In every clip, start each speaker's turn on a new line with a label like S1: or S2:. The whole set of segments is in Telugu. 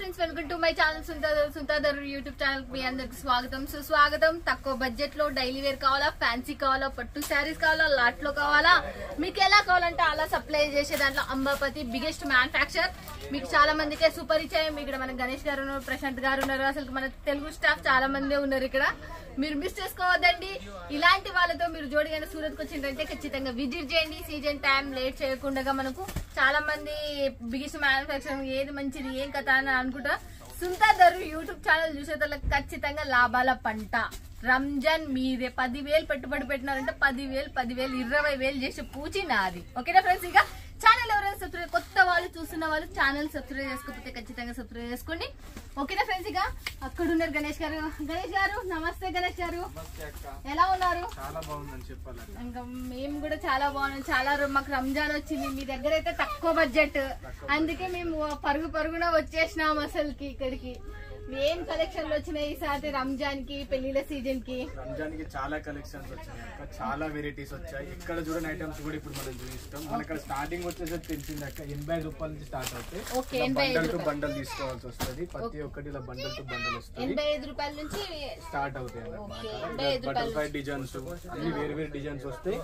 S1: Friends, welcome to my channel సుంతాదర్ యూట్యూబ్ ఛానల్ కి మీ అందరికి స్వాగతం సుస్వాగతం. తక్కువ బడ్జెట్ లో డైలీ వేర్ కావాలా, ఫ్యాన్సీ కావాలా, పట్టు శారీస్ కావాలా, లాట్ లో కావాలా, మీకు ఎలా కావాలంటే అలా సప్లై చేసే దాంట్లో అంబాపతి బిగ్గెస్ట్ మ్యానుఫ్యాక్చర్. మీకు చాలా మందికే సుపరిచయం. ఇక్కడ మన గణేష్ గారు ఉన్నారు, ప్రశాంత్ గారు ఉన్నారు, అసలు మన తెలుగు స్టాఫ్ చాలా మంది ఉన్నారు ఇక్కడ. మీరు మిస్ చేసుకోవద్దండి. ఇలాంటి వాళ్ళతో మీరు జోడిగానే సూరత్ కు వచ్చిందంటే ఖచ్చితంగా విజిట్ చేయండి. సీజన్ టైం లేట్ చేయకుండా మనకు చాలా మంది బిగ్గెస్ట్ మ్యానుఫ్యాక్చరింగ్ ఏది మంచిది ఏం కథ అని అనుకుంటా. సుంతాదర్ యూట్యూబ్ ఛానల్ చూసేటోళ్ళకి ఖచ్చితంగా లాభాల పంట. రంజాన్ మీదే 10,000 పెట్టుబడి పెట్టినారంటే 10,000 20,000 చేసే పూచి నాది. ఓకేనా ఫ్రెండ్స్? ఇక ఛానల్ ఎవరైనా సబ్స్క్రైబ్, కొత్త వాళ్ళు చూస్తున్న వాళ్ళు ఛానల్ సబ్స్క్రైబ్ చేసుకోకపోతే ఖచ్చితంగా సబ్స్క్రైబ్ చేసుకోండి. ఓకేనా ఫ్రెండ్స్? ఇక అక్కడ ఉన్నారు గణేష్ గారు. గణేష్ గారు నమస్తే. గణేష్ గారు ఎలా ఉన్నారు? ఇంకా మేము కూడా చాలా బాగున్నాం. చాలా మాకు రంజాన్ వచ్చింది, మీ దగ్గర అయితే తక్కువ బడ్జెట్, అందుకే మేము పరుగున వచ్చేసినాం అసలుకి ఇక్కడికి. ఏం కలెక్షన్లు వచ్చినాయి ఈసారి రంజాన్ కి, పెళ్లిళ్ళ సీజన్ కి?
S2: రంజాన్ కి చాలా కలెక్షన్స్ వచ్చాయి, చాలా వెరైటీస్ వచ్చాయి. ఇక్కడ చూడని ఐటమ్స్ కూడా ఇప్పుడు మనం చూపిస్తాం. మనకి స్టార్టింగ్ వచ్చేసి తెలిసింది అక్క 85 రూపాయల నుంచి స్టార్ట్ అవుతాయి. బండల్ టు బండల్ తీసుకోవాల్సి వస్తుంది. ప్రతి ఒక్కటి ఇలా బండల్ టు బండల్ వస్తుంది.
S1: 85 రూపాయల నుంచి స్టార్ట్
S2: అవుతాయి. బటర్ఫ్లై డిజైన్స్ అన్ని వేరు వేరు డిజైన్స్ వస్తాయి.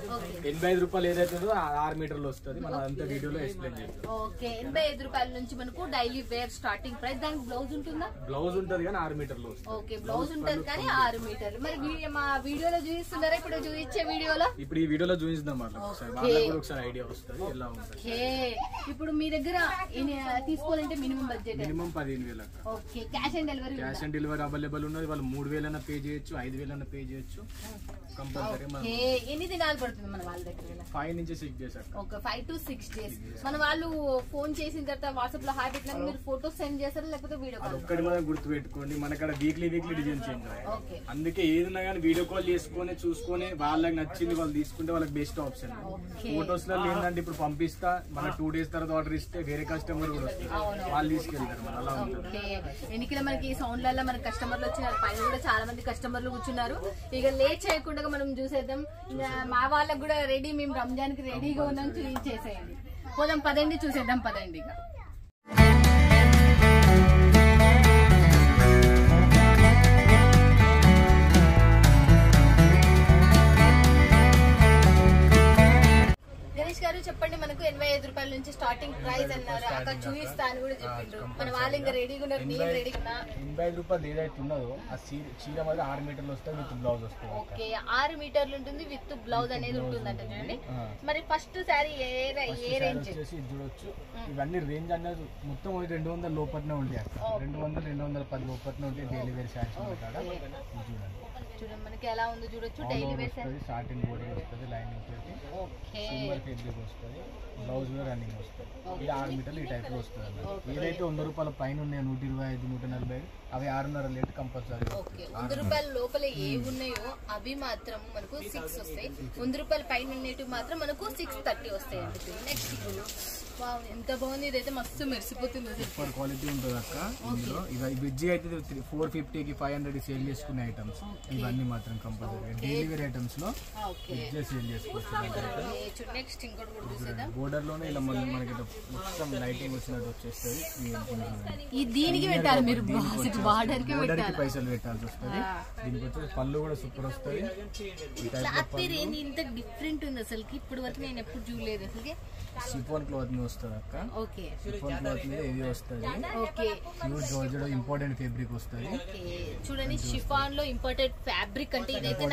S2: 85 రూపాయలు ఏదైతే 6 మీటర్లు వస్తుంది. మనం అంతా వీడియోలో ఎక్స్ప్లెయిన్ చేస్తాం.
S1: ఓకే, 85 రూపాయల నుంచి మనకు డైలీ వేర్ స్టార్టింగ్ ప్రైస్. దానికి బ్లౌజ్ ఉంటుందా?
S2: బ్లౌజ్ ఉంటది కానీ 6 మీటర్లు.
S1: ఓకే, బ్లౌజ్ ఉంటది కానీ 6 మీటర్లు. మరి మా వీడియోలో చూపిస్తున్నారా? ఇప్పుడు చూపించే వీడియోలో
S2: ఇప్పుడు ఈ వీడియోలో చూపిస్తాం. ఒకసారి ఐడియా వస్తుంది ఎలా ఉంటుంది.
S1: ఇప్పుడు మీ దగ్గర తీసుకోవాలంటే minimum budget
S2: minimum 15,000.
S1: Okay, cash on delivery?
S2: Cash on delivery available ఉన్నది. వాళ్ళు 3,000 అన్న పే చేయొచ్చు, 5,000 పే చేయొచ్చు. కంపల్సరీ.
S1: ఎన్ని దినాలు పడుతుంది మన వాళ్ళ దగ్గర?
S2: 5 నుంచి 6 డేస్.
S1: Okay, 5 to 6 days. మన వాళ్ళు ఫోన్ చేసిన తర్వాత వాట్సాప్ లో హాయ్ పెట్టినా మీరు ఫోటోస్ సెండ్ చేస్తారా లేకపోతే వీడియో కాల్?
S2: ఒక్కటి మనం గుర్తు పెట్టుకోండి, మనకడ వీక్లీ డిజైన్ చేంజ్ అవుతాయి. అందుకే ఏదైనా కానీ వీడియో కాల్ చేసుకొని చూసుకొని వాళ్ళకి నచ్చింది వాళ్ళు తీసుకుంటే వాళ్ళకి బెస్ట్ ఆప్షన్. ఫోటోస్ లో ఏంటంటే ఇప్పుడు పంపిస్తా, మన 2 days తర్వాత ఆర్డర్ ఇస్తే వేరే కస్టమర్ కూడా వస్తుంది, వాళ్ళు తీసుకెళ్తారు. మన అలా ఉంటుంది.
S1: ఎన్నికల మనకి సౌండ్లలో మన కస్టమర్లు వచ్చినారు, పైన కూడా చాలా మంది కస్టమర్లు కూర్చున్నారు. ఇక లేట్ చేయకుండా మనం చూసేద్దాం. మా వాళ్ళకి కూడా రెడీ, మేము రంజాన్ కి రెడీగా ఉన్నాం, చూసేసేయండి. పోదాం పదండి, చూసేద్దాం పదండి. ఇక గణేష్ గారు చెప్పండి, మనకు 85 రూపాయల నుంచి స్టార్టింగ్ ప్రైస్ అన్నారు. అక్కడ చూపిస్తా అని కూడా చెప్పిండ్రు. మన వాళ్ళు ఇంకా రెడీగా ఉన్నారు, నేను రెడీగా ఉన్నా.
S2: 85 రూపాయలు ఏదైతే ఉన్నదో ఆ చీర మీద 6 మీటర్లు వస్తుంది, విత్ బ్లౌజ్ వస్తుంది.
S1: ఓకే, 6 మీటర్లు ఉంటుంది, విత్ బ్లౌజ్ అనేది ఉంటుంది అంటే చూడండి. మరి ఫస్ట్ సారీ ఏ రేంజ్
S2: చూడొచ్చు. ఇవన్నీ రేంజ్ అనేది మొత్తం 200 లోపలనే ఉంటాయి అక్కడ. 200-210 లోపలనే ఉంటాయి డైలీ వేర్ శారీస్.
S1: చూడండి మనకి ఎలా ఉందో చూడొచ్చు. డైలీ వేర్
S2: సాటిన్ బోర్డర్ వస్తుంది, లైనింగ్ తోటి సిల్వర్ ఫ్యాబ్రిక్ వస్తుంది, బ్లౌజ్ లో రన్నింగ్ వస్తుంది. ఇది 6 మీటర్లు ఈ టైప్ లో వస్తుంది. ఏదైతే 100 రూపాయల పైన ఉన్నాయో 125, 140 అవి 6.5 రేట్ కంపల్సరీ.
S1: 100 రూపాయల లోపల ఏ ఉన్నాయో అవి మాత్రం మనకు 6 వస్తాయి. 100 రూపాయల పైన ఉండేవి మాత్రం మనకు 630 వస్తాయి అండి. నెక్స్ట్ ఎంత బాగుంది, ఇదైతే మస్తు మెరిసిపోతుంది.
S2: సూపర్ క్వాలిటీ ఉంటుంది అక్క. ఇందులో ఇవి బ్రిడ్జి అయితే 450కి 500 సేల్ చేసుకునే ఐటమ్స్. ఇవన్నీ మాత్రం కంపల్సరీ డైలీ వేర్ ఐటమ్స్ లో సేల్ చేసుకోవచ్చు. బోర్డర్ లోనే ఇలా మనకి మొత్తం లైటింగ్ వచ్చినట్టు వచ్చేస్తుంది.
S1: దీనికి పెట్టాలి మీరు, బార్డర్ కి
S2: పైసలు పెట్టాల్సి వస్తుంది. దీనికి వచ్చి పళ్ళు కూడా సూపర్ వస్తుంది.
S1: ఇంత డిఫరెంట్ ఉంది అసలు, ఇప్పుడు వరకు నేను ఎప్పుడు చూడలేదు అసలు.
S2: షిఫాన్ క్లాత్ మీద వస్తుంది అక్క. షిఫాన్ క్లాత్ మీద ఇది వస్తుంది. ప్యూర్ జార్జెట్ ఇంపార్టెంట్ ఫ్యాబ్రిక్ వస్తుంది.
S1: చూడండి, షిఫాన్ లో ఇంపార్టెంట్ ఫ్యాబ్రిక్ అంటే ఇదైతే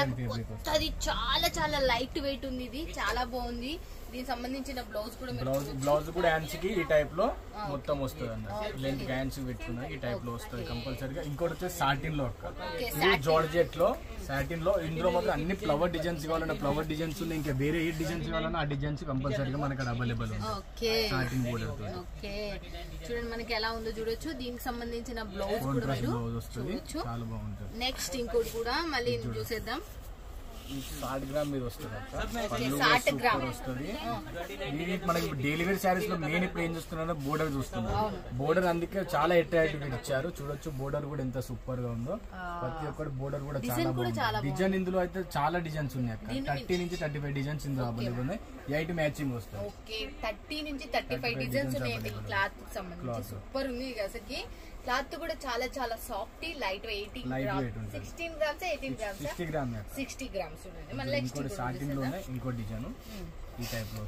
S1: అది చాలా చాలా లైట్ వెయిట్ ఉంది. ఇది చాలా బాగుంది. దీనికి సంబంధించిన బ్లౌజ్ కూడా
S2: హ్యాండ్స్ కి ఈ టైప్ లో మొత్తం వస్తుంది అన్నమాట. లెంత్ హ్యాండ్స్ పెట్టుకున్నా ఈ టైప్ లో వస్తుంది కంపల్సరీగా. ఇంకోటి వచ్చేసి సాటిన్ లో జార్జెట్ లో, సాటిన్ లో. ఇందులో మాత్రం అన్ని ఫ్లవర్ డిజైన్స్ కావాలన్నా ఫ్లవర్ డిజైన్స్ ఉన్నాయి. ఇంకా వేరే ఏ డిజైన్స్ కావాలన్నా ఆ డిజైన్స్ కంపల్సరీగా మనకి అవైలబుల్ ఉంది. సాటిన్ బోర్డర్ తో
S1: చూడండి మనకి ఎలా ఉందో చూడొచ్చు. దీనికి సంబంధించిన బ్లౌజ్
S2: వస్తుంది, చాలా బాగుంటుంది.
S1: నెక్స్ట్ ఇంకోటి కూడా మళ్ళీ చూసేద్దాం.
S2: 60 గ్రామ్ మీద వస్తుంది. ఇది మనకి డైలీ వేర్ శారీస్ లో మెయిన్ ఇప్పుడు ఏం చూస్తున్నా బోర్డర్ చూస్తున్నాం. బోర్డర్ అందుకే చాలా అట్రాక్టివ్ ఇచ్చారు. చూడొచ్చు బోర్డర్ కూడా ఎంత సూపర్ గా ఉందో. ప్రతి ఒక్కటి బోర్డర్ కూడా చాలా బాగుంది. డిజైన్ ఇందులో అయితే చాలా డిజైన్స్ ఉన్నాయి అక్కడ. 30 నుంచి 35 డిజైన్స్ ఇందులో అవైలబుల్ ఉన్నాయి. 8 మ్యాచింగ్ వస్తుంది.
S1: 30 నుంచి 35 డిజైన్స్ ఉన్నాయి. క్లాత్ సంబంధించి సూపర్ ఉంది. అసలు క్లాత్ కూడా చాలా చాలా soft, light weight, 16 grams 18 grams 60 grams చూడండి. మళ్ళీ నెక్స్ట్
S2: సాటిన్ లోనే ఇంకో డిజైన్ ఈ టైప్ లో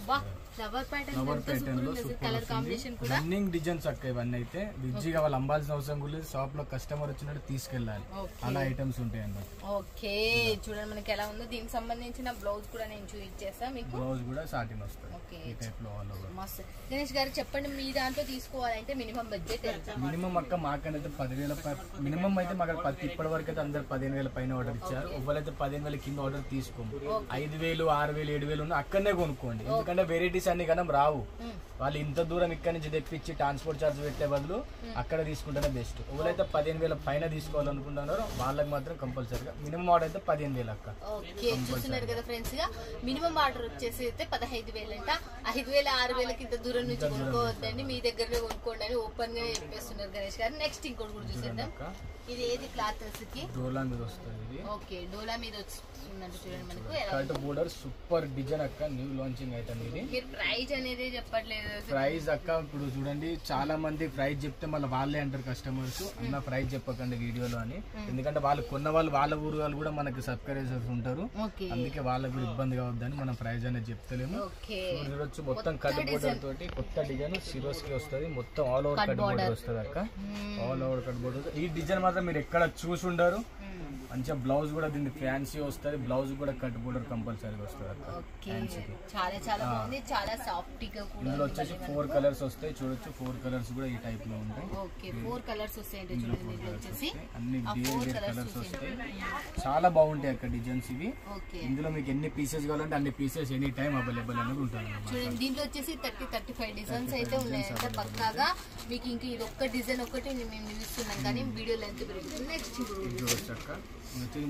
S1: ఫ్లవర్ ప్యాటర్న్ లో కలర్ కాంబినేషన్ కూడా
S2: రన్నింగ్ డిజైన్స్ అక్క. ఇవన్నీ అయితే బిజీగా వాళ్ళు అమ్మాల్సిన అవసరం కూడా లేదు, షాప్ లో కస్టమర్ వచ్చినట్టు తీసుకెళ్ళాలి, అలా ఐటమ్స్ ఉంటాయి అన్నమాట.
S1: ఓకే చూడండి మనకి ఎలా ఉందో. దీనికి సంబంధించిన బ్లౌజ్ కూడా నేను చూపించేస్తా మీకు.
S2: బ్లౌజ్ కూడా సాటిన్ వస్తుంది ఈ టైప్ లో.
S1: మస్త్. గణేష్ గారు చెప్పండి, మీ దాంట్లో తీసుకోవాలంటే మినిమం బడ్జెట్
S2: మినిమం అక్క మాకనైతే 10,000 మినిమం అయితే మాకు ఇప్పటి వరకు అయితే అందరు 15,000 పైన ఆర్డర్ ఇచ్చారు. ఎవరైతే 15,000 కింద ఆర్డర్ తీసుకోము. 5,000 6,000 7,000 ఉన్న అక్కడనే కొనుక్కోండి, ఎందుకంటే వెరైటీస్ అన్ని కన్నా రావు. వాళ్ళు ఇంత దూరం ఇక్కడ నుంచి తెప్పించి ట్రాన్స్పోర్ట్ చార్జ్ పెట్టే బదులు అక్కడ తీసుకుంటేనే బెస్ట్. ఎవరైతే 15,000 పైన తీసుకోవాలనుకుంటున్నారో వాళ్ళకి మాత్రం కంపల్సరీగా మినిమం ఆర్డర్ అయితే 15,000 అక్క.
S1: చూస్తున్నారు కదా ఫ్రెండ్స్ గా, మినిమం ఆర్డర్ వచ్చేసి అయితే 15,000 అంట. 5,000 6,000 ఇంత దూరం నుంచి కొనుక్కోవద్దండి, మీ దగ్గరనే కొనుక్కోండి అని ఓపెన్ గా చెప్పేస్తున్నారు గణేష్ గారు. నెక్స్ట్ ఇంకోటి కూడా చూసేద్దాం. ఇది ఏది క్లాత్
S2: డోలా మీద వస్తుంది.
S1: ఓకే డోలా మీద వచ్చిందంటే చూడండి మనకు
S2: కట్ బోర్డర్ సూపర్ డిజైన్ అక్క. న్యూ లాంచింగ్ ఐటమ్ ఇది.
S1: మీరు ప్రైస్ అనేది చెప్పట్లేదు.
S2: ప్రైస్ అక్క ఇప్పుడు చూడండి, చాలా మంది ప్రైస్ చెప్తే మళ్ళీ వాళ్ళే అంటారు కస్టమర్స్, అన్న ప్రైస్ చెప్పకండి వీడియోలో అని. ఎందుకంటే వాళ్ళు కొన్న వాళ్ళు వాళ్ళ ఊరు వాళ్ళు కూడా మనకి సబ్స్క్రైబర్స్ ఉంటారు, అందుకే వాళ్ళకి కూడా ఇబ్బంది కావద్దని మనం ప్రైస్ అనేది చెప్తలేము. చూడొచ్చు మొత్తం కట్ బోర్డర్ తోటి కొత్త డిజైన్ సిరోస్ కి వస్తుంది. మొత్తం ఆల్ ఓవర్ కట్ బోర్డర్ వస్తుంది అక్క. All over cut border. ఈ డిజైన్ మాత్రం మీరు ఎక్కడ చూసి ఉండరు. మంచిగా బ్లౌజ్ కూడా దీన్ని ఫ్యాన్సీ వస్తుంది. బ్లౌజ్ కూడా కట్ బోర్డర్ కంపల్సరీ వస్తుంది అక్క.
S1: చాలా చాలా బాగుంది, చాలా సాఫ్ట్ గా కూడా.
S2: ఇందులో వచ్చేసి 4 కలర్స్ వస్తాయి. చూడొచ్చు 4 కలర్స్ కూడా ఈ టైప్ లో ఉంటాయి.
S1: ఓకే 4 కలర్స్ వస్తాయంటే చూడండి దీంట్లో వచ్చేసి
S2: అన్ని వేరే కలర్స్ వస్తాయి. చాలా బాగుంటాయి అక్క డిజైన్స్ ఇవి. ఇందులో మీకు ఎన్ని పీసెస్ కావాలంటే అన్ని పీసెస్ ఎనీ టైం అవైలబుల్ అనేది ఉంటుంది.
S1: చూడండి దీంట్లో వచ్చేసి 30-35 డిజైన్స్ అయితే ఉన్నాయంటే పక్కాగా మీకు. ఇంకా ఇది ఒక్క డిజైన్ ఒకటి మేము చూస్తున్నాం కానీ వీడియో లెంత్ పెరుగుతుంది. నెక్స్ట్
S2: చూడొచ్చు అక్క,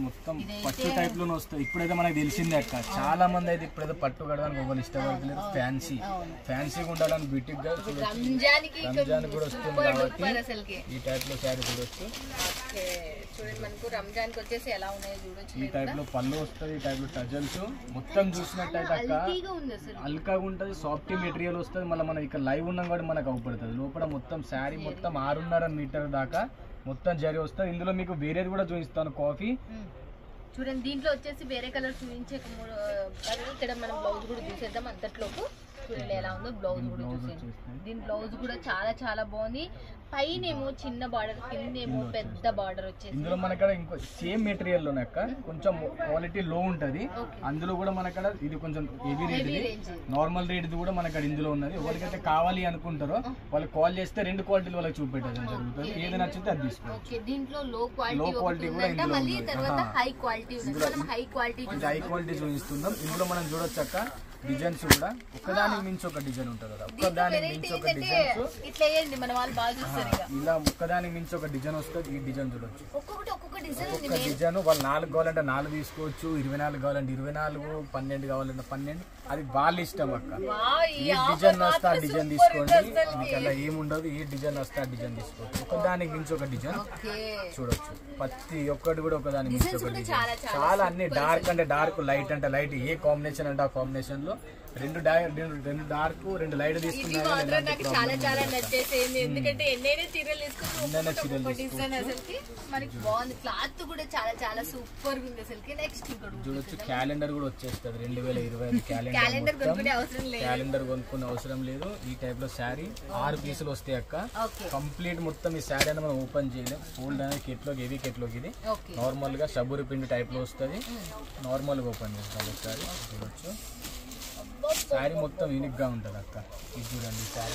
S2: మొత్తం పట్టు టైప్ లోనే వస్తుంది. ఇప్పుడైతే మనకు తెలిసిందే అక్క, చాలా మంది అయితే ఇప్పుడైతే పట్టు కడడానికి ఒకరు ఇష్టపడలేదు. ఫ్యాన్సీగా ఉండాలని బ్యూటిక్ గా రంజాన్ కూడా వస్తుంది కాబట్టి ఈ టైప్ లో శారీ చూడొచ్చు.
S1: చూడండి మనకు రంజాన్ కి వచ్చేసి ఎలా ఉన్నాయో చూడొచ్చు.
S2: ఈ టైప్ లో పళ్ళు వస్తుంది, ఈ టైప్ లో టజల్స్ మొత్తం చూసినట్టయితే అక్క అల్కాగా ఉంటది, సాఫ్ట్ మెటీరియల్ వస్తుంది. మళ్ళీ మనం ఇక్కడ లైవ్ ఉన్నాం కాబట్టి మనకు అవుపడుతుంది. లోపల మొత్తం శారీ మొత్తం 6.5 మీటర్ దాకా మొత్తం జరి వస్తుంది. ఇందులో మీకు వేరేది కూడా చూపిస్తాను కాఫీ.
S1: చూడండి దీంట్లో వచ్చేసి వేరే కలర్ చూపించే ఇక్కడ మనం బ్లౌజ్ కూడా చూసేద్దాం అంతట్లోపు. చూడండి ఎలా ఉందో బ్లౌజ్ కూడా చూసేది. దీని బ్లౌజ్ కూడా చాలా చాలా బాగుంది. పైన ఏమో చిన్న బార్డర్, కిందేమో పెద్ద బార్డర్ వచ్చేసి.
S2: ఇందులో మనకడ ఇంకో సేమ్ మెటీరియల్ లోనే అక్క కొంచెం క్వాలిటీ లో ఉంటది. అందులో కూడా మనకడ ఇది కొంచెం హెవీ రేట్, నార్మల్ రేట్ కూడా మనకడ ఇందులో ఉన్నది. ఎవరికైతే కావాలి అనుకుంటారో వాళ్ళు కాల్ చేస్తే 2 క్వాలిటీలు వాళ్ళకి చూపెట్టడం జరుగుతుంది. ఏది నచ్చితే అది తీసుకోవచ్చు.
S1: దీంట్లో లో క్వాలిటీ కూడా ఇందులో మళ్ళీ తర్వాత హై క్వాలిటీ ఉంది. హై క్వాలిటీ
S2: చూపిస్తున్నాం. ఇందులో మనం చూడొచ్చు అక్క డిజైన్స్ కూడా ఒక్కదానికి మించి ఒక డిజైన్ ఉంటుంది కదా, ఒక్కదానికి మించి ఒక డిజైన్.
S1: ఇట్లా చేయండి మన వాళ్ళు బాగా చూస్తారు.
S2: ఇలా ఒక్కదానికి మించి ఒక డిజైన్ వస్తుంది. ఈ డిజైన్ చూడొచ్చు,
S1: ఒక్కొక్క డిజైన్.
S2: వాళ్ళు 4 కావాలంటే 4 తీసుకోవచ్చు, 24 కావాలంటే 24, 12 కావాలంటే 12. అది వాళ్ళ ఇష్టం అక్క. ఈ డిజైన్ వస్తే ఆ డిజైన్ తీసుకోండి, మీకు అలా ఏముండదు. ఈ డిజైన్ వస్తే ఆ డిజైన్ తీసుకోవచ్చు. ఒకదానికి మించి ఒక డిజైన్ చూడొచ్చు. ప్రతి ఒక్కటి కూడా ఒకదానికి మించి ఒక డిజైన్. చాలా అన్ని డార్క్ అంటే డార్క్, లైట్ అంటే లైట్. ఏ కాంబినేషన్ అంటే ఆ కాంబినేషన్ లో 2 డార్క్ 2 లైట్ తీసుకున్నారు.
S1: చాలా చాలా నచ్చేసింది, ఎందుకంటే ఎన్నైనా చీరలు మనకి బాగుంది. క్లాత్ కూడా చాలా చాలా సూపర్ గా ఉంది అసలు. నెక్స్ట్
S2: చూడొచ్చు క్యాలెండర్ కూడా వచ్చేస్తుంది. 2025 క్యాలెండర్ కొనుక్కునే అవసరం లేదు. ఈ టైప్ లో శారీ 6 పీసులు వస్తాయి అక్క. కంప్లీట్ మొత్తం ఈ శారీ అని మనం ఓపెన్ చేయలేం. ఫోల్డ్ అనేది కెట్లోకి హెవీ కెట్లోకి. ఇది నార్మల్ గా సబూరి పిండి టైప్ లో వస్తుంది. నార్మల్ గా ఓపెన్ చేస్తాం ఒకసారి. చూడొచ్చు శారీ మొత్తం యూనిక్ గా ఉంటది అక్క. ఇది చూడండి శారీ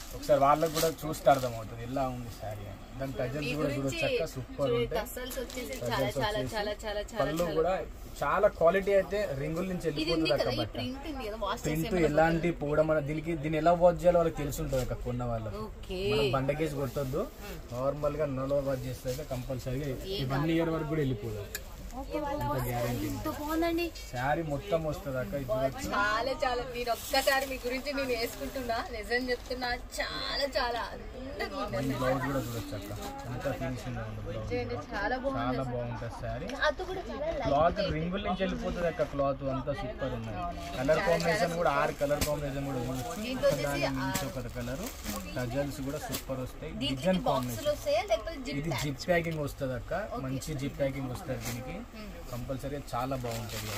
S2: ఒకసారి వాళ్ళకి కూడా చూస్తే అర్థమవుతుంది ఎలా ఉంది శారీ అని. దాని టజల్స్ కూడా చూడొచ్చు అక్క, సూపర్ ఉంటాయి. పళ్ళు కూడా చాలా క్వాలిటీ అయితే రింగుల నుంచి వెళ్ళిపోతుంది అక్క. ప్రింట్ ఎలాంటి పోవడం దీన్ని ఎలా వాచ్ చేయాలో వాళ్ళకి తెలిసి ఉంటుంది అక్క. కొన్న వాళ్ళకి మనం బండకేసి కొట్టొద్దు, నార్మల్ గా నలో వాచ్ చేస్తే కంపల్సరీగా 1 ఇయర్ వరకు కూడా వెళ్ళిపోతుంది.
S1: ఎంత బాగుందండి
S2: శారీ మొత్తం వస్తుంది అక్క.
S1: చాలా చాలా నేను ఒక్కసారి మీ గురించి నేను వేసుకుంటున్నా, నిజం చెప్తున్నా, చాలా చాలా
S2: బ్లౌజ్ కూడా చూడొచ్చు అక్క, ఎంత ఫినిషింగ్
S1: చాలా బాగుంది.
S2: చాలా బాగుంటుంది శారీ.
S1: అది కూడా చాలా
S2: క్లాత్ రింగుల నుంచి వెళ్ళిపోతుంది అక్క, క్లాత్ అంతా సూపర్ ఉన్నది. కలర్ కాంబినేషన్ కూడా 6 కలర్ కాంబినేషన్ కూడా చూడొచ్చు. ఒక కలర్ టజల్స్ కూడా సూపర్ వస్తాయి. డిజైన్ కాంబినేషన్ ఇది జిప్ ప్యాకింగ్ వస్తుంది అక్క, మంచి జిప్ ప్యాకింగ్ వస్తుంది దీనికి కంపల్సరీ, చాలా బాగుంటుంది.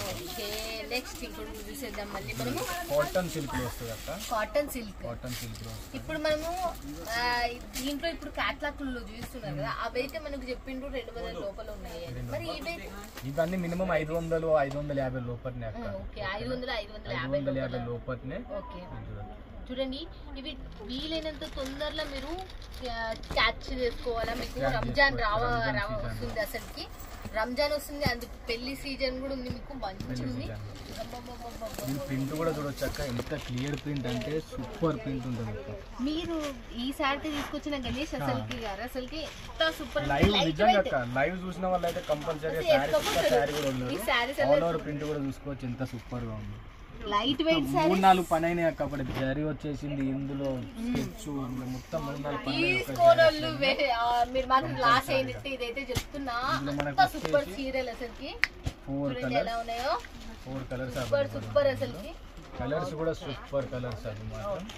S1: నెక్స్ట్ ఇంకోటి చూసేద్దాం మళ్ళీ మనము.
S2: కాటన్ సిల్క్ లో వస్తుంది అక్క,
S1: కాటన్ సిల్క్.
S2: కాటన్ సిల్క్ లో
S1: ఇప్పుడు మనము దీంట్లో ఇప్పుడు క్యాట్లాగ్ లో చూస్తున్నారు కదా, అవైతే మనకు చెప్పిండ్రు 200 లోపల ఉన్నాయి. మరి
S2: ఇవన్నీ మినిమం 500-550 లోపలనే అక్క.
S1: 500-550
S2: లోపలనే.
S1: చూడండి, ఇవి వీలైనంత తొందరలో మీరు క్యాచ్ చేసుకోవాలా. మీకు రంజాన్ వస్తుంది, అసలుకి రంజాన్ వస్తుంది, అందుకు పెళ్లి సీజన్ కూడా ఉంది, మీకు మంచిగా ఉంది.
S2: ప్రింట్ కూడా చూడొచ్చు అక్క, ఎంత క్లియర్ ప్రింట్ అంటే సూపర్ ప్రింట్ ఉంటుంది.
S1: మీరు ఈ సారీ తీసుకొచ్చిన గణేష్ అసలుకి ఎంత సూపర్.
S2: లైవ్ నిజంగా అక్క, లైవ్ చూసిన వాళ్ళు అయితే కంపల్సరీ శారీ కూడా ఉంది. ఆల్ ఓవర్ ప్రింట్ కూడా చూసుకోవచ్చు, ఎంత సూపర్ గా ఉంది.
S1: లైట్ వెయిట్
S2: 3-4 పని అయినాయి అక్క. అప్పుడు జరీ వచ్చేసింది, ఇందులో స్కెచ్ మొత్తం 3-4
S1: తీసుకోనోళ్ళు మీరు మాత్రం లాస్ అయినట్టు ఇదైతే చెప్తున్నా. సూపర్ సీరియల్ అసలుకి
S2: 4
S1: ఎలా ఉన్నాయో,
S2: 4 కలర్స్
S1: సూపర్ అసలుకి.
S2: కలర్స్ కూడా సూపర్ కలర్స్ అది మాత్రం.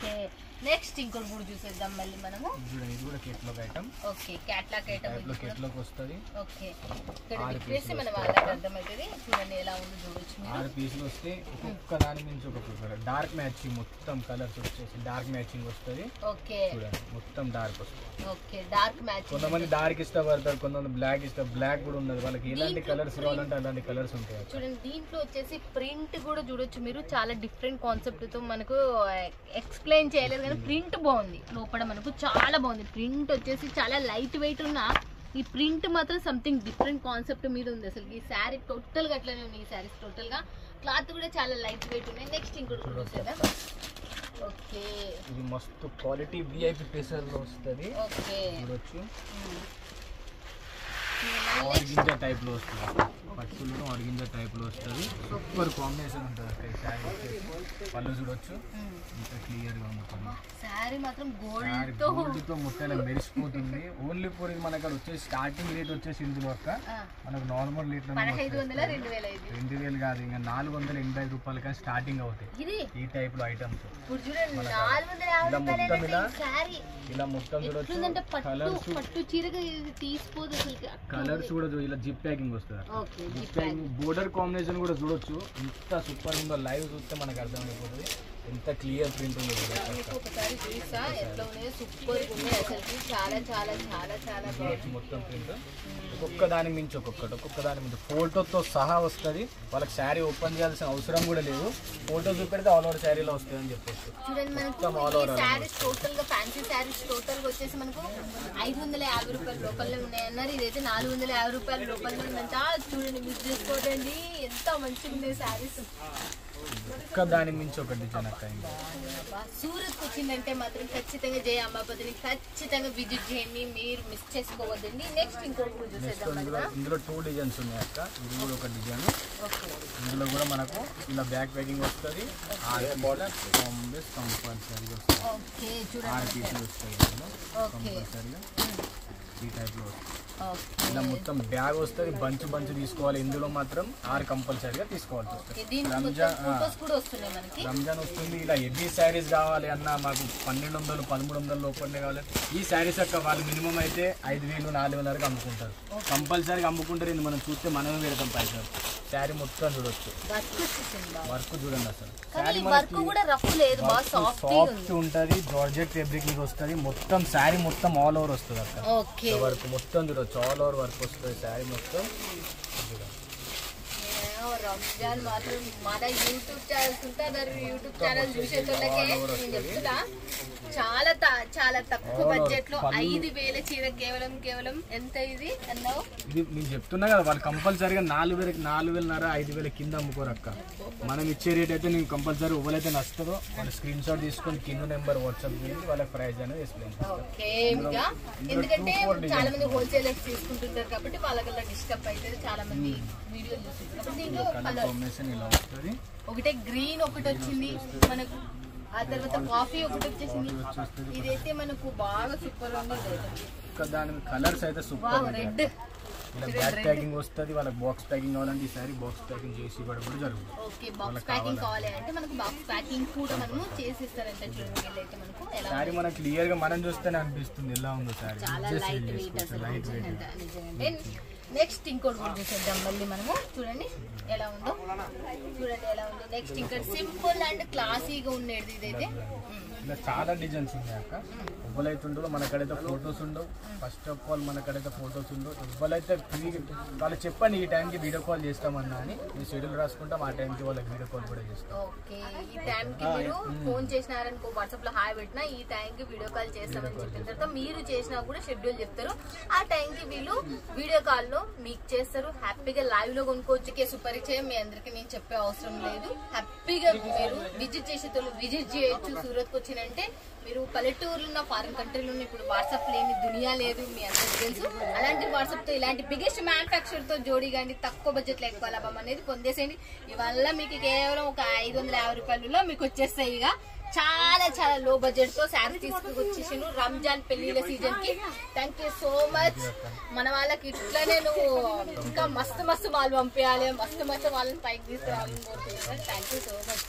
S1: నెక్స్ట్ ఇంకోటి కూడా చూసేద్దాం మళ్ళీ మనము.
S2: ఇది కూడా catalogue item.
S1: Okay, catalogue item
S2: catalogue వస్తది.
S1: ఓకే, ఇక్కడ విప్పేసి మన వాళ్ళకి అర్థమవుతుంది. చూడండి ఎలా ఉందో చూడొచ్చు.
S2: 6 పీసులు వస్తే ఒక్కొక్క దాని నుంచి ఒక్కొక్క డార్క్ మ్యాచింగ్, మొత్తం కలర్స్ వచ్చేసి డార్క్ మ్యాచింగ్ వస్తుంది.
S1: ఓకే,
S2: చూడండి మొత్తం డార్క్ వస్తుంది.
S1: Okay, dark matching.
S2: కొంతమంది డార్క్ ఇష్టపడతారు, కొంతమంది బ్లాక్ ఇస్తారు. బ్లాక్ కూడా ఉన్నది, వాళ్ళకి ఎలాంటి కలర్స్ కావాలంటే అలాంటి కలర్స్ ఉంటాయి.
S1: చూడండి, దీంట్లో వచ్చేసి ప్రింట్ కూడా చూడొచ్చు మీరు. చాలా డిఫరెంట్ కాన్సెప్ట్ తో మనకు ఎక్స్ప్లెయిన్ చేయలేదు, ప్రింట్ బాగుంది. లోపల మనకు చాలా బాగుంది. ప్రింట్ వచ్చేసి చాలా లైట్ వెయిట్ ఉన్న ఈ ప్రింట్ మాత్రం సంథింగ్ డిఫరెంట్ కాన్సెప్ట్ మీద ఉంది. అసలు ఈ శారీ టోటల్ గా అట్లనే ఉంది. ఈ శారీస్ టోటల్ గా క్లాత్ కూడా చాలా లైట్ వెయిట్ ఉన్నాయి. నెక్స్ట్ ఇంకోటి చూసేద్దాం. ఓకే,
S2: ఇది మస్తు క్వాలిటీ విఐపి పీసెస్ లో వస్తుంది.
S1: ఓకే,
S2: చూడొచ్చు. ఆర్గింజా టైప్ లో వస్తుంది, పట్టులో ఆర్గింజా టైప్ లో వస్తుంది. సూపర్ కాంబినేషన్ ఉంటుంది అక్కడ. శారీ వచ్చేసి పళ్ళు చూడొచ్చు, ఇంత క్లియర్ గా ఉంటుంది.
S1: శారీ మాత్రం గోల్డ్
S2: తో ముట్టేలా మెరిసిపోతుంది. ఓన్లీ ఫర్ ఇది మనకు వచ్చేసి స్టార్టింగ్ రేట్ వచ్చేసి ఇందులో అక్క మనకు నార్మల్ రేట్ 2000 కాదు, ఇంకా 485 రూపాయలు కానీ స్టార్టింగ్ అవుతాయి ఈ టైప్ లో ఐటమ్స్. ఇలా మొత్తం చూడొచ్చు. కలర్స్ కూడా ఇలా జిప్ ప్యాకింగ్ వస్తుంది. జిప్ ప్యాకింగ్ బోర్డర్ కాంబినేషన్ కూడా చూడొచ్చు, ఎంత సూపర్ ఉందో. లైవ్ చూస్తే మనకు అర్థమైపోతుంది ఎంత క్లియర్ ప్రింట్ ఉందో.
S1: ఒకసారి చూసా ఎట్లా ఉన్నాయో, సూపర్ ఉన్నాయి అసలు. చాలా చాలా చాలా చాలా
S2: మొత్తం ప్రింట్ ఒక్కొక్క దాని మించి ఒక్కొక్క దాని మించి ఫోటోతో సహా వస్తుంది. వాళ్ళకి శారీ ఓపెన్ చేయాల్సిన అవసరం కూడా లేదు, ఫోటో చూపెడితే ఆల్ ఓవర్ శారీలో వస్తుంది అని చెప్పేసి.
S1: చూడండి, మనకు శారీస్ టోటల్ గా ఫ్యాన్సీ శారీస్ టోటల్ గా వచ్చేసి మనకు 550 రూపాయల లోపలనే ఉన్నాయన్నారు. ఇదైతే 450 రూపాయల లోపలనే ఉందంట. చూడండి, మిస్ చేసుకోవద్దండి, ఎంత మంచిగా ఉన్నాయి శారీస్.
S2: ఒక్క దాని మించి ఒక డిజైన్ అక్క.
S1: సూరత్ వచ్చిందంటే మాత్రం ఖచ్చితంగా జయ అమ్మాపతిని ఖచ్చితంగా విజిట్ చేయండి, మీరు మిస్ చేసుకోవద్దండి. నెక్స్ట్ ఇంకోటి
S2: ఇందులో 2 డిజైన్స్ ఉన్నాయి అక్క. ఇది కూడా ఒక డిజైన్. ఇందులో కూడా మనకు ఇలా బ్యాక్ ప్యాకింగ్ వస్తుంది. 6 కంపల్సరీగా వస్తుంది. 6 పీసులు వస్తాయి కంపల్సరీగా ఈ టైప్ లో వస్తుంది. ఇలా మొత్తం బ్యాగ్ వస్తుంది, బంచ్ తీసుకోవాలి. ఇందులో మాత్రం 6 కంపల్సరీగా తీసుకోవాల్సి వస్తుంది. రంజాన్ వస్తుంది. ఇలా హెవీ శారీస్ కావాలి అన్న మాకు 1200-1300 లోపలనే కావాలి. ఈ శారీస్ అక్క వాళ్ళు మినిమం అయితే 5000-4000 వరకు అమ్ముకుంటారు, కంపల్సరీగా అమ్ముకుంటారు. ఇది మనం చూస్తే మనమే పెడతాం పైసలు. శారీ మొత్తం చూడొచ్చు, వర్క్ చూడండి అసలు. శారీ సాఫ్ట్ ఉంటుంది, జార్జెట్ ఫ్యాబ్రిక్ మీద వస్తుంది. మొత్తం శారీ మొత్తం ఆల్ ఓవర్ వస్తుంది అక్క. వర్క్ మొత్తం చూడొచ్చు, ఆల్ ఓవర్ వర్క్ వస్తుంది శారీ మొత్తం.
S1: రంజాన్ మాత్రం మన యూట్యూబ్ ఛానల్స్ ఉంటారు, యూట్యూబ్ ఛానల్ చూసేటోళ్ళకే నేను చెప్తున్నా చాలా తక్కువ బడ్జెట్ లో 5,000 చీర కేవలం ఎంత ఇది అన్నావు?
S2: ఇది నేను చెప్తున్నా కదా, వాళ్ళు కంపల్సరీగా 4,000 5,000 కింద అమ్ముకోరక్క. మనం ఇచ్చే రేట్ అయితే నేను కంపల్సరీ ఎవరైతే నచ్చుతుందో వాళ్ళు స్క్రీన్ షాట్ తీసుకొని కింద నెంబర్ వాట్సాప్ చేసి వాళ్ళకి ప్రైస్ అనేది ఎక్స్ప్లెయిన్ చేస్తారు.
S1: ఎందుకంటే చాలా మంది హోల్సేలర్స్ తీసుకుంటుంటారు కాబట్టి వాళ్ళకి డిస్టర్బ్ అయితే చాలా మంది వీడియోలు చూస్తుంటారు. ఒకటే గ్రీన్ ఒకటి వచ్చింది మనకు, ఆ తర్వాత కాఫీ ఒకటి వచ్చేసింది. ఇదైతే మనకు బాగా సూపర్ ఉంది.
S2: దాని కలర్స్ అయితే సూపర్. రెడ్ బ్యాక్ ప్యాకింగ్ వస్తుంది. వాళ్ళకి బాక్స్ ప్యాకింగ్ కావాలంటే ఈసారి బాక్స్ ప్యాకింగ్ చేసి ఇవ్వడం కూడా జరుగుతుంది.
S1: ఓకే, బాక్స్ ప్యాకింగ్ కావాలి అంటే మనకు బాక్స్ ప్యాకింగ్ కూడా మనము చేసి ఇస్తారంటే చూడండి. అయితే మనకు
S2: సారీ మనకు క్లియర్ గా మనం చూస్తేనే అనిపిస్తుంది ఎలా ఉందో సారీ.
S1: చాలా లైట్ వెయిట్ అసలు. నెక్స్ట్ ఇంకోటి కూడా చూసేద్దాం మళ్ళీ మనము. చూడండి ఎలా ఉందో, చూడండి ఎలా ఉందో. నెక్స్ట్ ఇంకా సింపుల్ అండ్ క్లాసీగా ఉండేది ఇదైతే.
S2: ఇలా చాలా డిజైన్స్ ఉన్నాయి అక్క. ఎవ్వరైతే ఉండవు మనకడైతే ఫొటోస్ ఉండవు. ఫస్ట్ ఆఫ్ ఆల్ మనకడైతే ఫొటోస్ ఉండవు. ఎవ్వరైతే ఫ్రీ వాళ్ళు చెప్పండి ఈ టైంకి వీడియో కాల్ చేస్తామన్నా అని మీ షెడ్యూల్ రాసుకుంటాం. ఆ టైంకి వాళ్ళకి వీడియో కాల్ కూడా చేస్తాం.
S1: ఓకే, ఈ టైంకి మీరు ఫోన్ చేసినారనుకో, వాట్సాప్ లో హాయ్ పెట్టినా ఈ టైంకి వీడియో కాల్ చేస్తామని చెప్పిన తర్వాత మీరు చేసినా కూడా షెడ్యూల్ చెప్తారు. ఆ టైంకి వీళ్ళు వీడియో కాల్ లో మీకు చేస్తారు. హ్యాపీగా లైవ్ లో కొనుక్కోవచ్చు. సుపరిచయం మీ అందరికి నేను చెప్పే అవసరం లేదు. హ్యాపీగా మీరు విజిట్ చేసేటోళ్ళు విజిట్ చేయొచ్చు. సూరత్ కు వచ్చినంటే మీరు పల్లెటూరులో ఉన్న ఫారిన్ కంట్రీలో ఉన్న ఇప్పుడు వాట్సాప్ లేని దునియా లేదు, మీ అందరికి తెలుసు. అలాంటి వాట్సాప్ తో ఇలాంటి బిగ్గెస్ట్ మ్యానుఫ్యాక్చర్ తో జోడీ కానీ తక్కువ బడ్జెట్ లో ఎక్కువ లాభం అనేది పొందేసేయండి. ఇవల్ల మీకు కేవలం ఒక 550 రూపాయలలో మీకు వచ్చేస్తాయి. ఇక చాలా చాలా లో బడ్జెట్ తో శారీ తీసుకొచ్చేసాను రంజాన్ పెళ్లిళ్ళ సీజన్ కి. Thank you so much. మన వాళ్ళకి ఇట్లనే నువ్వు ఇంకా మస్తు వాళ్ళు పంపించాలి, మస్తు వాళ్ళని పైకి తీసుకురావాలని కోరుకుంటున్నాను. Thank you so much.